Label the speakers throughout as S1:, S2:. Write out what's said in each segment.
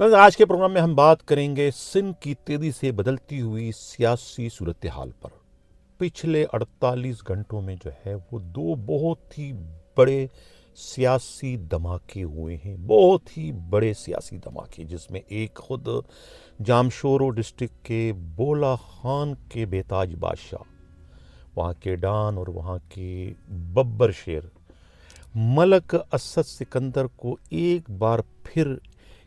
S1: बस आज के प्रोग्राम में हम बात करेंगे सिंध की तेजी से बदलती हुई सियासी सूरत हाल पर। पिछले 48 घंटों में जो है वो दो बहुत ही बड़े सियासी धमाके हुए हैं, बहुत ही बड़े सियासी धमाके, जिसमें एक खुद जामशोरो डिस्ट्रिक्ट के बोला खान के बेताज बादशाह, वहाँ के डॉन और वहाँ के बब्बर शेर मलक असद सिकंदर को एक बार फिर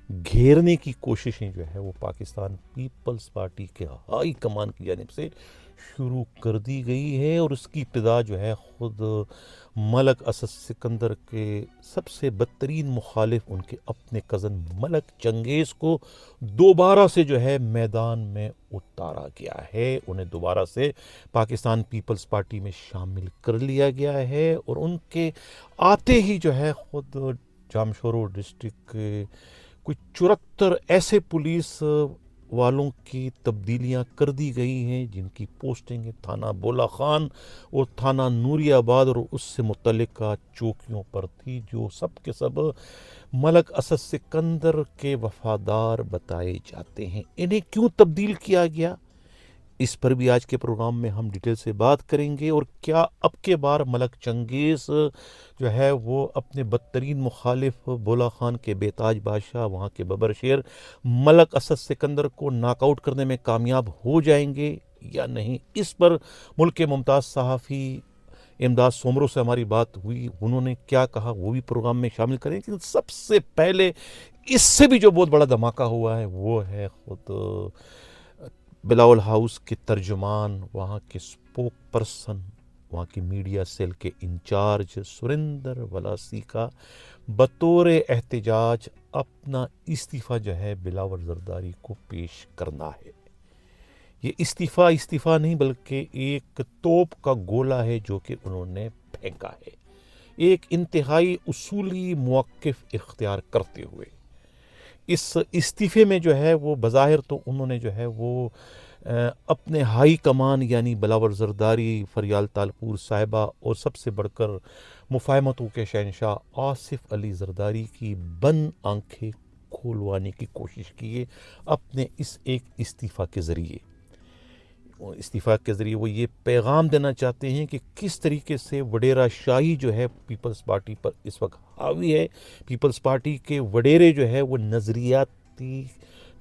S1: घेरने की कोशिशें जो है वो पाकिस्तान पीपल्स पार्टी के हाई कमान की जानिब से शुरू कर दी गई है। और उसकी इब्तिदा जो है ख़ुद मलक असद सिकंदर के सबसे बदतरीन मुखालिफ उनके अपने कज़न मलक चंगेज़ को दोबारा से जो है मैदान में उतारा गया है। उन्हें दोबारा से पाकिस्तान पीपल्स पार्टी में शामिल कर लिया गया है और उनके आते ही जो है ख़ुद जामशोरो डिस्ट्रिक्ट के कुछ 74 ऐसे पुलिस वालों की तब्दीलियां कर दी गई हैं जिनकी पोस्टिंग थाना बोला खान और थाना नूरियाबाद और उससे मुतल्लिका चौकियों पर थी, जो सब के सब मलक असद सिकंदर के वफादार बताए जाते हैं। इन्हें क्यों तब्दील किया गया, इस पर भी आज के प्रोग्राम में हम डिटेल से बात करेंगे। और क्या अब के बार मलक चंगेज़ जो है वो अपने बदतरीन मुखालिफ बोला खान के बेताज बादशाह, वहाँ के बबर शेर मलक असद सिकंदर को नॉकआउट करने में कामयाब हो जाएंगे या नहीं, इस पर मुल्क के मुमताज़ सहाफ़ी इमदाद सोमरो से हमारी बात हुई। उन्होंने क्या कहा वो भी प्रोग्राम में शामिल करें। लेकिन सबसे पहले इससे भी जो बहुत बड़ा धमाका हुआ है वो है ख़ुद बिलावल हाउस के तर्जुमान, वहाँ के स्पोक पर्सन, वहाँ की मीडिया सेल के इंचार्ज सुरेंद्र वलासी का बतौर एहतजाज अपना इस्तीफ़ा जो है बिलावल जरदारी को पेश करना है। ये इस्तीफ़ा नहीं बल्कि एक तोप का गोला है जो कि उन्होंने फेंका है, एक इंतहाई उसूली मौक़िफ़ इख्तियार करते हुए। इस इस्तीफ़े में जो है वो बज़ाहिर तो उन्होंने जो है वो अपने हाई कमान यानी बिलावल जरदारी, फरियाल तालपुर साहिबा और सबसे बढ़कर मुफाहमतों के शहंशाह आसिफ अली जरदारी की बंद आंखें खोलवाने की कोशिश की है अपने इस एक इस्तीफ़ा के ज़रिए। इस्तीफ़ा के ज़रिए वो ये पैगाम देना चाहते हैं कि किस तरीके से वडेरा शाही जो है पीपल्स पार्टी पर इस वक्त हावी है। पीपल्स पार्टी के वडेरे जो है वो नज़रियाती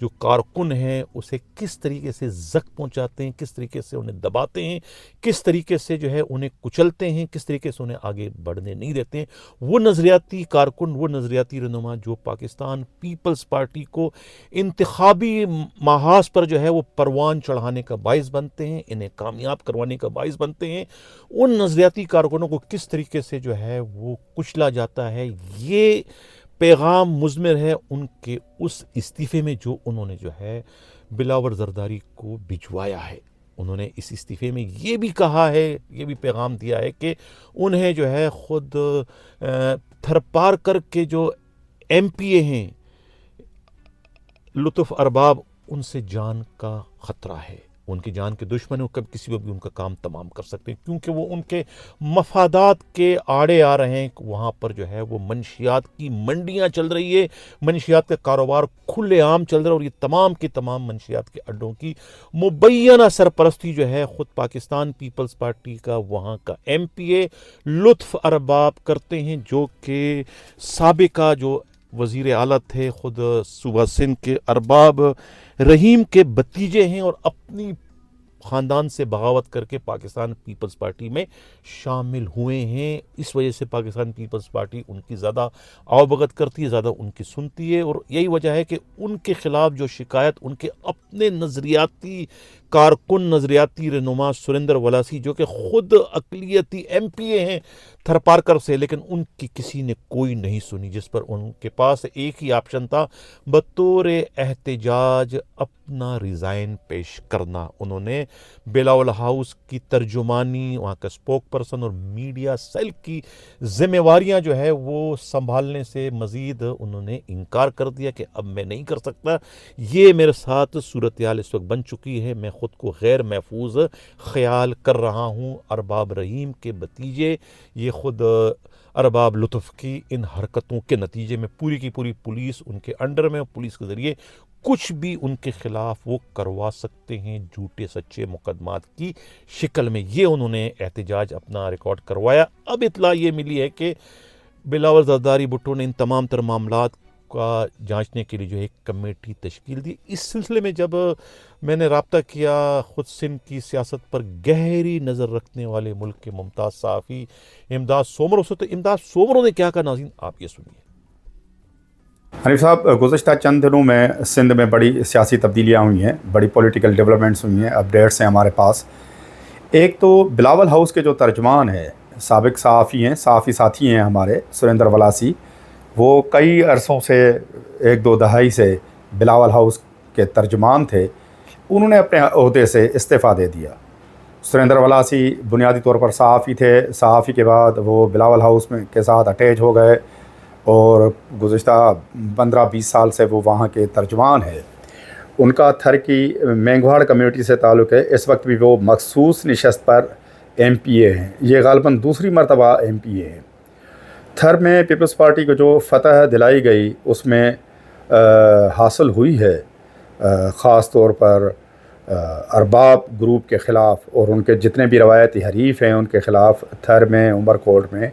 S1: जो कारकुन हैं उसे किस तरीके से ज़ख्म पहुंचाते हैं, किस तरीके से उन्हें दबाते हैं, किस तरीके से जो है उन्हें कुचलते हैं, किस तरीके से उन्हें आगे बढ़ने नहीं देते हैं। वो नज़रियाती कारकुन, वो नज़रियाती रहनुमा जो पाकिस्तान पीपल्स पार्टी को इंतखाबी महाज पर जो है वो परवान चढ़ाने का बाइस बनते हैं, इन्हें कामयाब करवाने का बाइस बनते हैं, उन नज़रियाती कारकुनों को किस तरीके से जो है वो कुचला जाता है, ये पैगाम मुज़मिर है उनके उस इस्तीफ़े में जो उन्होंने जो है बिलावल जरदारी को भिजवाया है। उन्होंने इस इस्तीफ़े में ये भी कहा है, ये भी पैगाम दिया है कि उन्हें जो है ख़ुद थरपार करके जो MPA हैं लुत्फ़ अरबाब, उनसे जान का ख़तरा है, उनकी जान के दुश्मन है, कभी किसी को भी उनका काम तमाम कर सकते हैं क्योंकि वो उनके मफादात के आड़े आ रहे हैं। वहाँ पर जो है वो मंशियात की मंडियाँ चल रही है, मंशियात का कारोबार खुलेआम चल रहा है और ये तमाम के तमाम मंशियात के अड्डों की मुबैना सरपरस्ती जो है ख़ुद पाकिस्तान पीपल्स पार्टी का वहाँ का MPA लुत्फ़ अरबाब करते हैं, जो कि साबिका जो वज़ीर आला थे ख़ुद सूबा सिंध के अरबाब रहीम के भतीजे हैं और अपनी ख़ानदान से बगावत करके पाकिस्तान पीपल्स पार्टी में शामिल हुए हैं। इस वजह से पाकिस्तान पीपल्स पार्टी उनकी ज़्यादा आवभगत करती है, ज़्यादा उनकी सुनती है और यही वजह है कि उनके ख़िलाफ़ जो शिकायत उनके अपने नज़रियाती कारकुन, नज़रियाती रहनुमा सुरेंद्र वलासी जो कि ख़ुद अक़लियती MPA हैं थरपारकर से, लेकिन उनकी किसी ने कोई नहीं सुनी, जिस पर उनके पास एक ही ऑप्शन था, बतौर एहतजाज अपना रिज़ाइन पेश करना। उन्होंने बिलावल हाउस की तर्जुमानी, वहाँ का स्पोक पर्सन और मीडिया सेल की जिम्मेवारियाँ जो है वो संभालने से मज़ीद उन्होंने इनकार कर दिया कि अब मैं नहीं कर सकता, ये मेरे साथ सूरत हाल इस वक्त बन चुकी है, मैं ख़ुद को गैर महफूज ख्याल कर रहा हूँ। अरबाब रहीम के भतीजे ये ख़ुद अरबाब लुत्फ़ की इन हरकतों के नतीजे में पूरी की पूरी पुलिस उनके अंडर में, पुलिस के ज़रिए कुछ भी उनके खिलाफ वो करवा सकते हैं झूठे सच्चे मुकदमात की शिकल में। ये उन्होंने एहतजाज अपना रिकॉर्ड करवाया। अब इत्तला ये मिली है कि बिलावल जरदारी भुट्टो ने इन तमाम तर मामलात का जांचने के लिए जो है एक कमेटी तश्कील दी। इस सिलसिले में जब मैंने रब्ता किया खुद सिंध की सियासत पर गहरी नज़र रखने वाले मुल्क के मुमताज़ सहाफ़ी इमदाद सोमरो से, तो इमदाद सोमरो ने क्या कहा, नाज़रीन आप ये सुनिए।
S2: हनीफ साहब, गुज़श्ता चंद दिनों में सिंध में बड़ी सियासी तब्दीलियाँ हुई हैं, बड़ी पॉलिटिकल डेवलपमेंट्स हुई हैं, अपडेट्स हैं हमारे पास। एक तो बिलावल हाउस के जो तर्जमान है, साबिक सहाफ़ी हैं, सहाफ़ी साथी हैं हमारे, सुरेंद्र वलासी, वो कई अरसों से, एक दो दहाई से बिलावल हाउस के तर्जमान थे। उन्होंने अपने ओहदे से इस्तीफ़ा दे दिया। सुरेंद्र वलासी बुनियादी तौर पर सहाफ़ी थे। सहाफ़ी के बाद वो बिलावल हाउस में के साथ अटैच हो गए और गुज़श्ता 15-20 साल से वो वहाँ के तर्जमान है। उनका थर की मेंगवाड़ कम्यूनिटी से ताल्लुक़ है। इस वक्त भी वो मखसूस नशस्त पर MPA हैं। ये ग़ालिबन दूसरी मरतबा MPA हैं। थर में पीपल्स पार्टी को जो फ़तह दिलाई गई उसमें हासिल हुई है, ख़ास तौर पर अरबाब ग्रुप के ख़िलाफ़ और उनके जितने भी रवायती हरीफ हैं उनके ख़िलाफ़ थर में, उमरकोट में,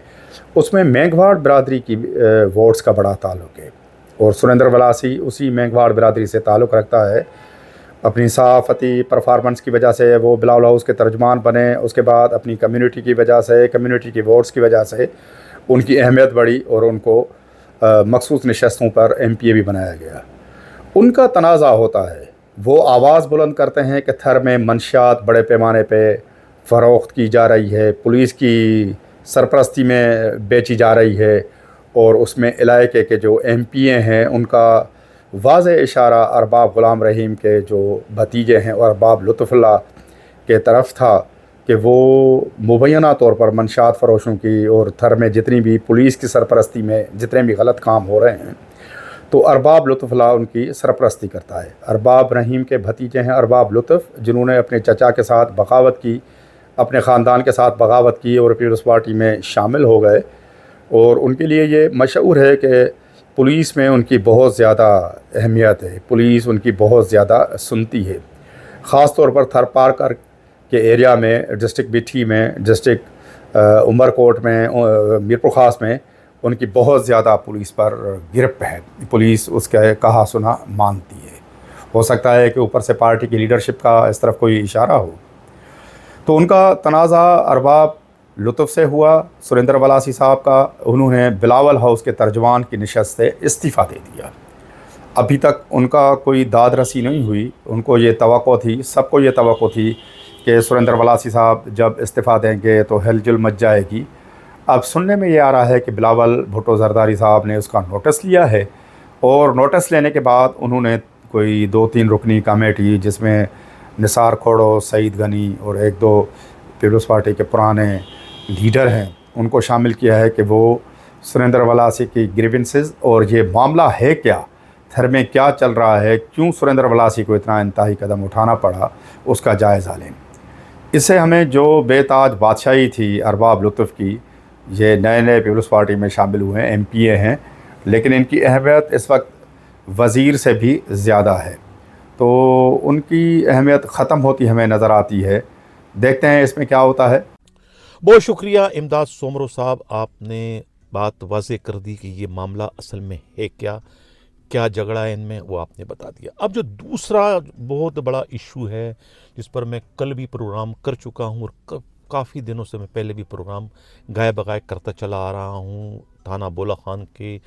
S2: उसमें मेंगवाड़ बरादरी की वोट्स का बड़ा ताल्लुक़ है। और सुरेंद्र वलासी उसी मेंगवाड़ बरादरी से ताल्लुक़ रखता है। अपनी सहाफ़ती परफॉर्मेंस की वजह से वो बिलावल हाउस के तर्जमान बने। उसके बाद अपनी कम्युनिटी की वजह से, कम्युनिटी की वोट्स की वजह से उनकी अहमियत बढ़ी और उनको मखसूस नशस्तों पर MPA भी बनाया गया। उनका तनाज़ा होता है, वो आवाज़ बुलंद करते हैं कि थर में मंशियात बड़े पैमाने पे फ़रोख्त की जा रही है, पुलिस की सरपरस्ती में बेची जा रही है और उसमें इलाके के जो MPA हैं उनका वाज़े इशारा अरबाब ग़ुलाम रहीम के जो भतीजे हैं और अरबाब लुत्फ़ुल्लाह के तरफ था कि वो मुबैना तौर पर मंशात फ़रोशों की और थर में जितनी भी पुलिस की सरपरस्ती में जितने भी गलत काम हो रहे हैं तो अरबाब लुत्फ़ुल्लाह उनकी सरपरस्ती करता है। अरबाब रहीम के भतीजे हैं अरबाब लुत्फ़, जिन्होंने अपने चचा के साथ बगावत की, अपने ख़ानदान के साथ बगावत की और पीपल्स पार्टी में शामिल हो गए। और उनके लिए ये मशहूर है कि पुलिस में उनकी बहुत ज़्यादा अहमियत है, पुलिस उनकी बहुत ज़्यादा सुनती है। ख़ास तौर पर थर पार्कर के एरिया में, डिस्ट्रिक्ट बिठी में, डिस्ट्रिक्ट उमरकोट में, मीरपुर ख़ास में उनकी बहुत ज़्यादा पुलिस पर गिरफ्त है। पुलिस उसका कहा सुना मानती है। हो सकता है कि ऊपर से पार्टी की लीडरशिप का इस तरफ कोई इशारा हो। तो उनका तनाज़ा अरबाब लुत्फ़ से हुआ, सुरेंद्र वलासी साहब का। उन्होंने बिलावल हाउस के तर्जमान की नशस्त से इस्तीफ़ा दे दिया। अभी तक उनका कोई दाद रसी नहीं हुई। उनको ये तवक्को थी, सबको ये तवक्को थी कि सुरेंद्र वलासी साहब जब इस्तीफ़ा देंगे तो हिलजुल मच जाएगी। अब सुनने में ये आ रहा है कि बिलावल भुट्टो जरदारी साहब ने उसका नोटिस लिया है और नोटिस लेने के बाद उन्होंने कोई 2-3 रुकनी कमेटी, जिसमें निसार खोड़ो, सईद गनी और 1-2 पीपल्स पार्टी के पुराने लीडर हैं, उनको शामिल किया है कि वो सुरेंद्र वलासी की ग्रीवेंसेस और ये मामला है क्या, थर में क्या चल रहा है, क्यों सुरेंद्र वलासी को इतना इंतहाई कदम उठाना पड़ा, उसका जायज़ा लें। इससे हमें जो बेताज बादशाही थी अरबाब लुत्फ़ की, ये नए नए पीपल्स पार्टी में शामिल हुए हैं, MPA हैं, लेकिन इनकी अहमियत इस वक्त वज़ीर से भी ज़्यादा है। तो उनकी अहमियत ख़त्म होती हमें नज़र आती है। देखते हैं इसमें क्या होता है।
S1: बहुत शुक्रिया इमदाद सोमरो साहब, आपने बात वाज़े कर दी कि ये मामला असल में है क्या, क्या झगड़ा है इनमें, वो आपने बता दिया। अब जो दूसरा बहुत बड़ा इशू है जिस पर मैं कल भी प्रोग्राम कर चुका हूँ और काफ़ी दिनों से मैं पहले भी प्रोग्राम गाय बगाए करता चला आ रहा हूँ, थाना बोला खान के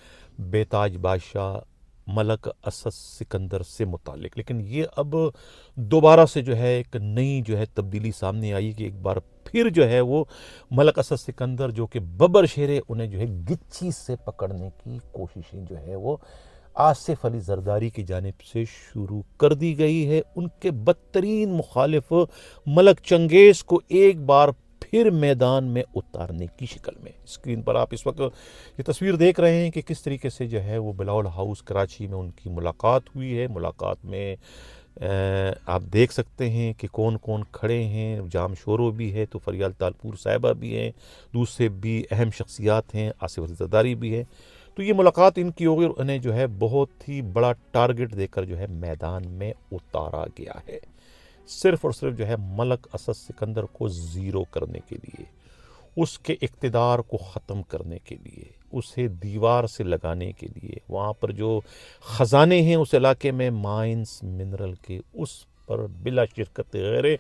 S1: बेताज बादशाह मलक असद सिकंदर से मुतालिक। लेकिन ये अब दोबारा से जो है एक नई जो है तब्दीली सामने आई कि एक बार फिर जो है वो मलक असद सिकंदर जो कि बब्बर शेर है, उन्हें जो है गिच्ची से पकड़ने की कोशिशें जो है वो आसिफ अली जरदारी की जानिब से शुरू कर दी गई है। उनके बदतरीन मुखालिफ मलक चंगेज़ को एक बार फिर मैदान में उतारने की शक्ल में। स्क्रीन पर आप इस वक्त ये तस्वीर देख रहे हैं कि किस तरीके से जो है वो बिलावल हाउस कराची में उनकी मुलाकात हुई है। मुलाकात में आप देख सकते हैं कि कौन कौन खड़े हैं। जाम शोरो भी है तो फरियाल तालपुर साहिबा भी हैं, दूसरे भी अहम शख्सियात हैं, आसिफ अली जरदारी भी है। तो ये मुलाकात इनकी होगी और उन्हें जो है बहुत ही बड़ा टारगेट देकर जो है मैदान में उतारा गया है, सिर्फ और सिर्फ जो है मलक असद सिकंदर को ज़ीरो करने के लिए, उसके इक़्तिदार को ख़त्म करने के लिए, उसे दीवार से लगाने के लिए, वहाँ पर जो ख़जाने हैं उस इलाके में माइंस मिनरल के, उस पर बिला शिरकत गैर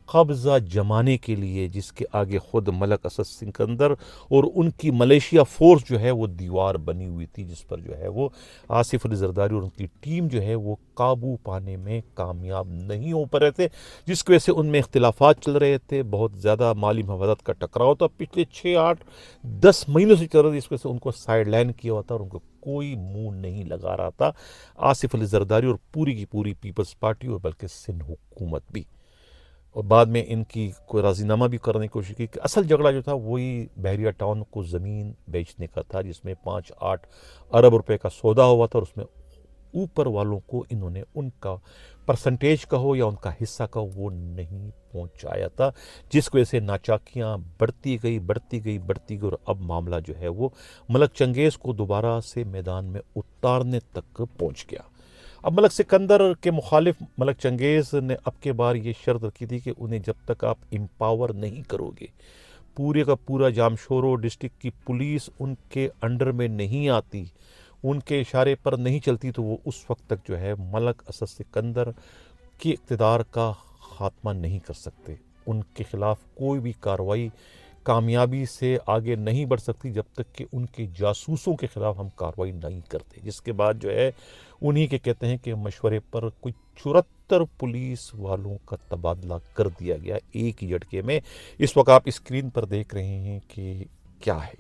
S1: कब्ज़ा जमाने के लिए, जिसके आगे ख़ुद मलक असद सिकंदर और उनकी मलेशिया फ़ोर्स जो है वो दीवार बनी हुई थी, जिस पर जो है वो आसिफ अली जरदारी और उनकी टीम जो है वो काबू पाने में कामयाब नहीं हो पा रहे थे, जिसकी वजह से उनमें इख्तिलाफात चल रहे थे, बहुत ज़्यादा माली मफादात का टकराव था, पिछले 6-8-10 महीनों से चल रहा था, जिसकी वजह से उनको साइड लाइन किया हुआ था और उनको कोई मुंह नहीं लगा रहा था आसिफ अली जरदारी और पूरी की पूरी पीपल्स पार्टी और बल्कि सिंध हुकूमत भी। और बाद में इनकी कोई राजीनामा भी करने की कोशिश की कि असल झगड़ा जो था वही बहरिया टाउन को ज़मीन बेचने का था, जिसमें 5-8 अरब रुपए का सौदा हुआ था और उसमें ऊपर वालों को इन्होंने उनका परसेंटेज का हो या उनका हिस्सा का वो नहीं पहुंचाया था, जिसकी वजह से नाचाकियाँ बढ़ती गई और अब मामला जो है वो मलक चंगेज़ को दोबारा से मैदान में उतारने तक पहुंच गया। अब मलक सिकंदर के मुखालिफ मलक चंगेज़ ने अब के बार ये शर्त रखी थी कि उन्हें जब तक आप एम्पावर नहीं करोगे, पूरे का पूरा जामशोरो डिस्ट्रिक्ट की पुलिस उनके अंडर में नहीं आती, उनके इशारे पर नहीं चलती, तो वो उस वक्त तक जो है मलक असद सिकंदर के इक़्तिदार का ख़ात्मा नहीं कर सकते। उनके ख़िलाफ़ कोई भी कार्रवाई कामयाबी से आगे नहीं बढ़ सकती जब तक कि उनके जासूसों के ख़िलाफ़ हम कार्रवाई नहीं करते। जिसके बाद जो है उन्हीं के कहते हैं कि मशवरे पर कुछ 74 पुलिस वालों का तबादला कर दिया गया एक ही झटके में। इस वक्त आप स्क्रीन पर देख रहे हैं कि क्या है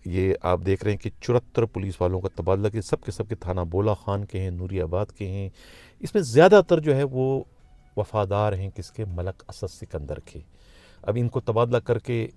S1: ये आप देख रहे हैं कि 74 पुलिस वालों का तबादला के सबके थाना बोला खान के हैं, नूरियाबाद के हैं। इसमें ज़्यादातर जो है वो वफ़ादार हैं किसके, मलक असद सिकंदर के। अब इनको तबादला करके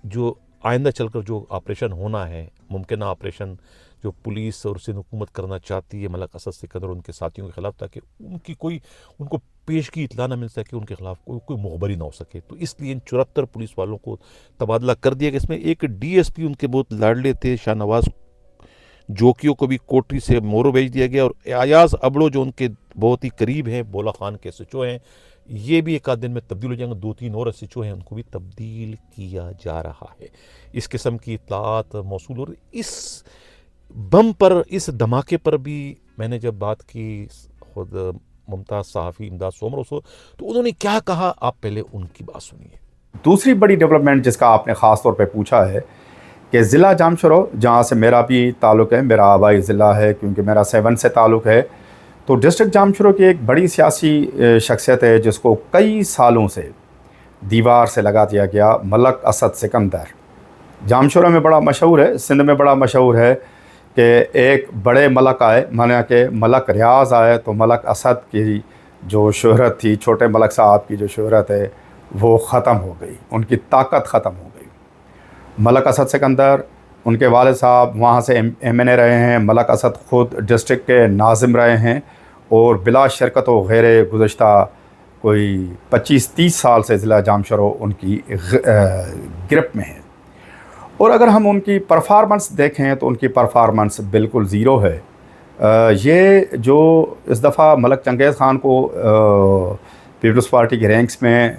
S1: जो आइंदा चलकर जो ऑपरेशन होना है, मुमकिन ऑपरेशन जो पुलिस और सिंध हुकूमत करना चाहती है मलक असद सिकंदर और उनके साथियों के ख़िलाफ़, ताकि उनकी कोई उनको पेशगी इत्तला ना मिल सके, उनके ख़िलाफ़ कोई मुखबरी ना हो सके, तो इसलिए इन 74 पुलिस वालों को तबादला कर दिया गया। इसमें एक DSP उनके बहुत लाडले थे शाहनवाज जोकियों को भी कोठरी से मोरो भेज दिया गया और अयाज अबड़ो जो उनके बहुत ही करीब हैं, बोला खान के SHO हैं, ये भी एक आध दिन में तब्दील हो जाएंगे। 2-3 और SHO हैं, उनको भी तब्दील किया जा रहा है। इस किस्म की इत्तलात मौसूल। और इस बम पर, इस धमाके पर भी मैंने जब बात की खुद मुमताज़ सहाफ़ी इमदाद सोमरों से, तो उन्होंने क्या कहा, आप पहले उनकी बात सुनिए।
S2: दूसरी बड़ी डेवलपमेंट जिसका आपने ख़ास तौर पे पूछा है कि ज़िला जामशोरो, जहाँ से मेरा भी ताल्लुक़ है, मेरा आबाई ज़िला है क्योंकि मेरा 7 से ताल्लुक़ है, तो डिस्ट्रिक्ट जामशोरो की एक बड़ी सियासी शख्सियत है जिसको कई सालों से दीवार से लगा दिया गया, मलक असद सिकंदर। जामशोरो में बड़ा मशहूर है, सिंध में बड़ा मशहूर है कि एक बड़े मलक आए, माना कि मलक रियाज आए तो मलक असद की जो शोहरत थी, छोटे मलक साहब की जो शोहरत है वो ख़त्म हो गई, उनकी ताकत ख़त्म हो गई। मलक असद सिकंदर, उनके वालिद साहब वहाँ से MNA रहे हैं, मलक असद ख़ुद डिस्ट्रिक्ट के नाज़िम रहे हैं और बिला शरकत व गैर गुज़श्ता कोई 25-30 साल से ज़िला जामशोरो उनकी गिरफ्त में है। और अगर हम उनकी परफॉर्मेंस देखें तो उनकी परफॉर्मेंस बिल्कुल ज़ीरो है। ये जो इस दफ़ा मलक चंगेज़ ख़ान को पीपल्स पार्टी के रैंक्स में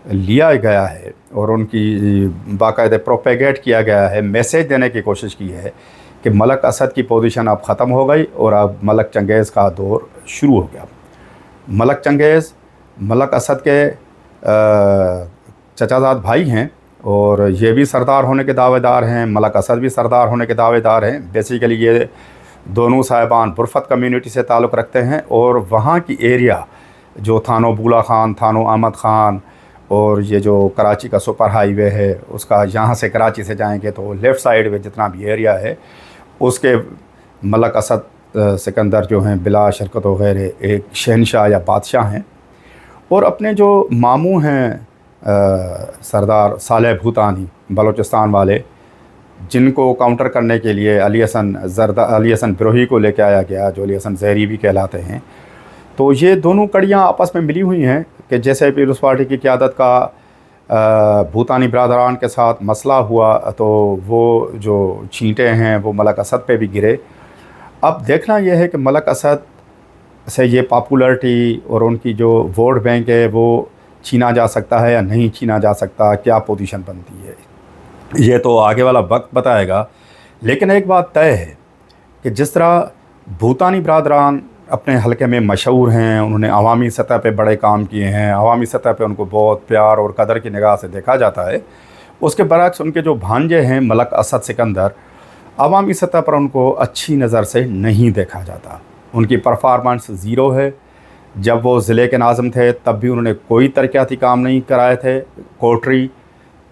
S2: लिया गया है और उनकी बाकायदा प्रोपेगेट किया गया है, मैसेज देने की कोशिश की है कि मलक असद की पोजीशन अब ख़त्म हो गई और अब मलक चंगेज़ का दौर शुरू हो गया। मलक चंगेज़ मलक असद के चचाजाद भाई हैं और ये भी सरदार होने के दावेदार हैं, मलक असद भी सरदार होने के दावेदार हैं। बेसिकली ये दोनों साहिबान बुरफत कम्युनिटी से ताल्लुक़ रखते हैं और वहाँ की एरिया जो थानो बूला ख़ान, थानो अहमद ख़ान और ये जो कराची का सुपर हाईवे है उसका, यहाँ से कराची से जाएंगे तो लेफ़्ट साइड में जितना भी एरिया है उसके मलक असद सिकंदर जो हैं बिला शरकत वगैरह एक शहनशाह या बादशाह हैं। और अपने जो मामू हैं सरदार सालेह भूतानी बलूचिस्तान वाले, जिनको काउंटर करने के लिए अली हसन बिरोही को लेके आया गया, जो अली हसन ज़हरी भी कहलाते हैं, तो ये दोनों कड़ियाँ आपस में मिली हुई हैं कि जैसे पीपल्स पार्टी की क़यादत का भूतानी बिरादरान के साथ मसला हुआ तो वो जो छींटे हैं वो मलक असद पे भी गिरे। अब देखना यह है कि मलक असद से ये पॉपुलरिटी और उनकी जो वोट बैंक है वो छीना जा सकता है या नहीं छीना जा सकता, क्या पोजीशन बनती है, ये तो आगे वाला वक्त बताएगा। लेकिन एक बात तय है कि जिस तरह भूतानी बिरादरान अपने हलके में मशहूर हैं, उन्होंने अवामी सतह पे बड़े काम किए हैं, अवामी सतह पे उनको बहुत प्यार और कदर की निगाह से देखा जाता है, उसके बरक्स उनके जो भांजे हैं मलक असद सिकंदर, अवामी सतह पर उनको अच्छी नज़र से नहीं देखा जाता। उनकी परफॉर्मेंस ज़ीरो है। जब वो ज़िले के नाज़िम थे तब भी उन्होंने कोई तरक्याती काम नहीं कराए थे। कोटरी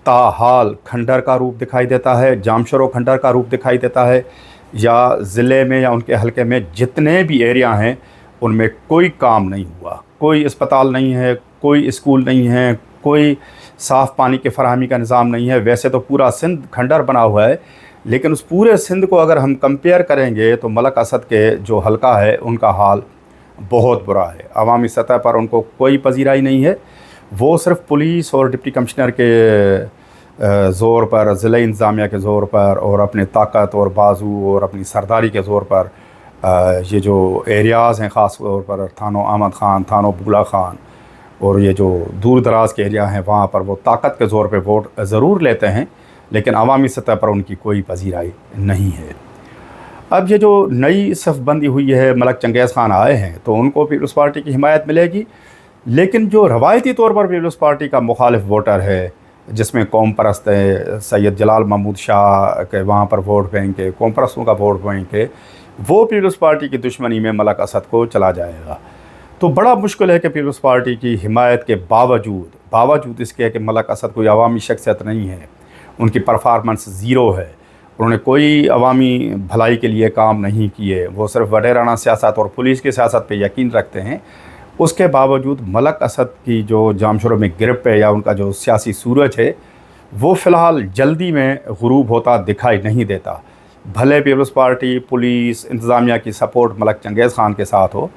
S2: ताहाल खंडर का रूप दिखाई देता है, जामशरो खंडर का रूप दिखाई देता है, या ज़िले में या उनके हलके में जितने भी एरिया हैं उनमें कोई काम नहीं हुआ। कोई अस्पताल नहीं है, कोई स्कूल नहीं है, कोई साफ़ पानी के फराहमी का निज़ाम नहीं है। वैसे तो पूरा सिंध खंडर बना हुआ है, लेकिन उस पूरे सिंध को अगर हम कंपेयर करेंगे तो मलक असद के जो हलका है उनका हाल बहुत बुरा है। अवामी सतह पर उनको कोई पजीराई नहीं है। वो सिर्फ पुलिस और डिप्टी कमिश्नर के ज़ोर पर, ज़िला इंतज़ामिया के ज़ोर पर और अपने ताकत और बाजू और अपनी सरदारी के ज़ोर पर ये जो एरियाज़ हैं ख़ास तौर पर थानो अहमद ख़ान, थानो बुगला ख़ान और ये जो दूर दराज के एरिया हैं वहाँ पर वो ताकत के ज़ोर पे वोट ज़रूर लेते हैं, लेकिन अवामी सतह पर उनकी कोई पजीराई नहीं है। अब ये जो नई सफ़बंदी हुई है, मलक चंगेज़ ख़ान आए हैं तो उनको पीपल्स पार्टी की हिमायत मिलेगी, लेकिन जो रवायती तौर पर पीपल्स पार्टी का मुखालिफ वोटर है, जिसमें कौम परस्त है, सैयद जलाल महमूद शाह के वहाँ पर वोट बैंक है, कौम परस्तों का वोट बैंक है, वो पीपल्स पार्टी की दुश्मनी में मलक असद को चला जाएगा। तो बड़ा मुश्किल है कि पीपल्स पार्टी की हिमायत के बावजूद इसके कि मलक असद कोई अवामी शख्सियत नहीं है, उनकी परफॉर्मेंस ज़ीरो है, उन्होंने कोई अवामी भलाई के लिए काम नहीं किए, वो सिर्फ वडेराना सियासत और पुलिस की सियासत पे यकीन रखते हैं। उसके बावजूद मलक असद की जो जामशोरों में गिरफ्त है या उनका जो सियासी सूरज है वो फ़िलहाल जल्दी में ग़ुरूब होता दिखाई नहीं देता। भले पीपल्स पार्टी, पुलिस, इंतज़ामिया की सपोर्ट मलक चंगेज़ ख़ान के साथ हो,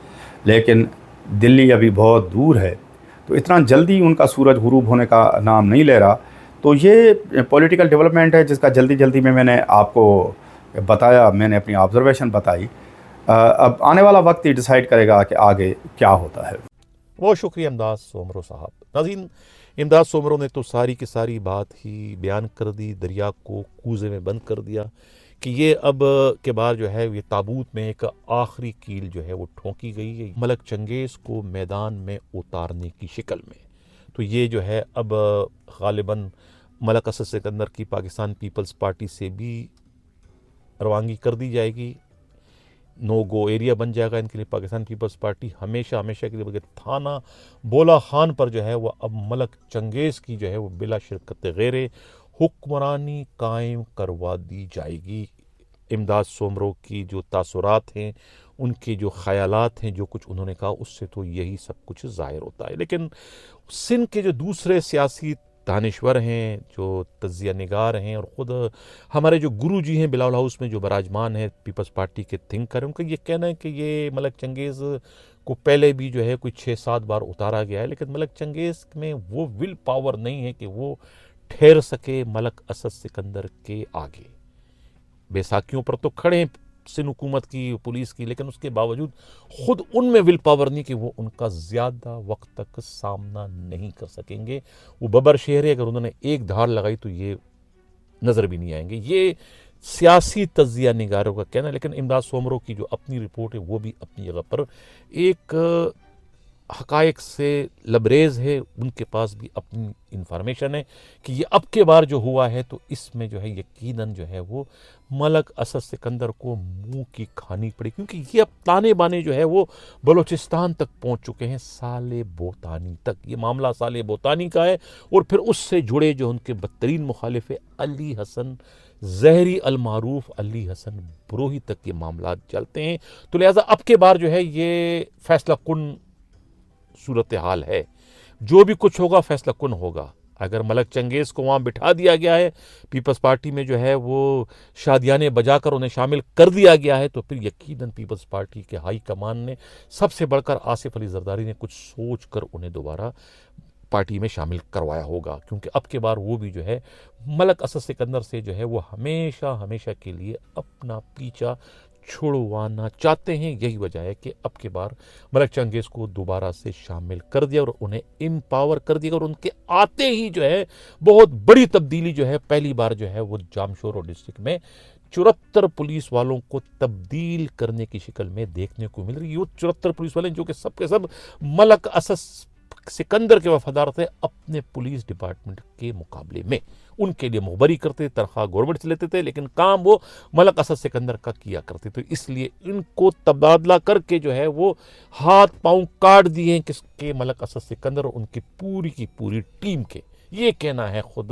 S2: लेकिन दिल्ली अभी बहुत दूर है, तो इतना जल्दी उनका सूरज ग़ुरूब होने का नाम नहीं ले रहा। तो ये पॉलिटिकल डेवलपमेंट है जिसका जल्दी में मैंने आपको बताया, मैंने अपनी ऑब्ज़र्वेशन बताई। अब आने वाला वक्त ही डिसाइड करेगा कि आगे क्या होता है।
S1: बहुत शुक्रिया इमदाद सोमरो साहब। नाज़रीन, इमदाद सोमरो ने तो सारी की सारी बात ही बयान कर दी, दरिया को कूज़े में बंद कर दिया कि ये अब के बाद जो है ये ताबूत में एक आखिरी कील जो है वो ठोंकी गई है मलक चंगेज़ को मैदान में उतारने की शिकल में। तो ये जो है अब गालिबन मलक असद सिकंदर की पाकिस्तान पीपल्स पार्टी से भी रवानगी कर दी जाएगी, नो गो एरिया बन जाएगा इनके लिए। पाकिस्तान पीपल्स पार्टी हमेशा के लिए बगैर थाना बोला खान पर जो है वह अब मलक चंगेज़ की जो है वो बिला शिरकत गैरे हुक्मरानी कायम करवा दी जाएगी। इमदाद सोमरो की जो तासुरात हैं, उनके जो ख़यालात हैं, जो कुछ उन्होंने कहा, उससे तो यही सब कुछ ज़ाहिर होता है। लेकिन सिंध के जो दूसरे सियासी दानिश्वर हैं, जो तज्ज़िया निगार हैं और ख़ुद हमारे जो गुरु जी हैं बिलावल हाउस में जो बराजमान है पीपल्स पार्टी के थिंकर हैं, उनका ये कहना है कि ये मलक चंगेज़ को पहले भी जो है कोई 6-7 बार उतारा गया है, लेकिन मलक चंगेज़ में वो विल पावर नहीं है कि वो ठहर सके मलक असद सिकंदर के आगे। बैसाखियों पर तो खड़े हैं सिंध हुकूमत की, पुलिस की, लेकिन उसके बावजूद खुद उनमें विल पावर नहीं कि वो उनका ज़्यादा वक्त तक सामना नहीं कर सकेंगे। वो बबर शहर है, अगर उन्होंने एक धार लगाई तो ये नज़र भी नहीं आएंगे। ये सियासी तज्ज़िया निगारों का कहना है, लेकिन इमदाद सोमरो की जो अपनी रिपोर्ट है वो भी अपनी जगह पर एक हकायक से लबरेज़ है। उनके पास भी अपनी इंफॉर्मेशन है कि ये अब के बार जो हुआ है तो इसमें जो है यकीनन जो है वो मलक असद सिकंदर को मुंह की खानी पड़ी, क्योंकि ये अब ताने बाने जो है वो बलूचिस्तान तक पहुंच चुके हैं, साले बोतानी तक। ये मामला साले बोतानी का है और फिर उससे जुड़े जो उनके बदतरीन मुखालिफ है अली हसन ज़हरी अलमारूफ अली हसन बरोही तक ये मामला चलते हैं। तो लिहाजा अब के बार जो है ये फैसला कुन सूरत हाल है, जो भी कुछ होगा फैसला कुन होगा। अगर मलक चंगेज़ को वहाँ बिठा दिया गया है, पीपल्स पार्टी में जो है वो शादियाने बजाकर उन्हें शामिल कर दिया गया है, तो फिर यकीनन पीपल्स पार्टी के हाई कमान ने सबसे बढ़कर आसिफ अली जरदारी ने कुछ सोच कर उन्हें दोबारा पार्टी में शामिल करवाया होगा, क्योंकि अब के बार वो भी जो है मलक असद सिकंदर से जो है वो हमेशा हमेशा के लिए अपना पीछा छुड़वाना चाहते हैं। यही वजह है कि अब के बार मलक चंगेज़ को दोबारा से शामिल कर दिया और उन्हें एम्पावर कर दिया, और उनके आते ही जो है बहुत बड़ी तब्दीली जो है पहली बार जो है वो जामशोरो डिस्ट्रिक्ट में 74 पुलिस वालों को तब्दील करने की शक्ल में देखने को मिल रही है। वो 74 पुलिस वाले जो कि सब के सब मलक असद सिकंदर के वफादार थे अपने पुलिस डिपार्टमेंट के मुकाबले में, उनके लिए मुखबरी करते, तनख्वाह गवर्नमेंट से लेते थे, लेकिन काम वो मलक असद सिकंदर का किया करते थे। इसलिए इनको तबादला करके जो है वो हाथ पांव काट दिए किसके, मलक असद सिकंदर और उनकी पूरी की पूरी टीम के। ये कहना है खुद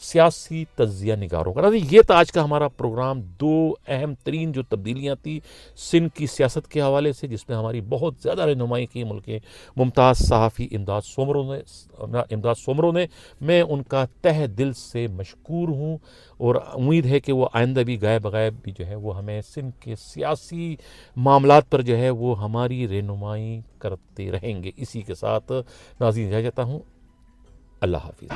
S1: सियासी तज्जिया निगारों का। ये था आज का हमारा प्रोग्राम। दो अहम तरीन जो तब्दीलियाँ थी सिंध की सियासत के हवाले से, जिसमें हमारी बहुत ज़्यादा रहनुमाई की मुल्क के मुमताज़ सहाफ़ी इमदाद सोमरों ने। मैं उनका तह दिल से मशकूर हूँ और उम्मीद है कि वो आइंदा भी गायब बगैब भी जो है वो हमें सिंध के सियासी मामलात पर जो है वो हमारी रहनुमाई करते रहेंगे। इसी के साथ नाज़रीन इजाज़त चाहता हूँ। अल्लाह हाफिज़।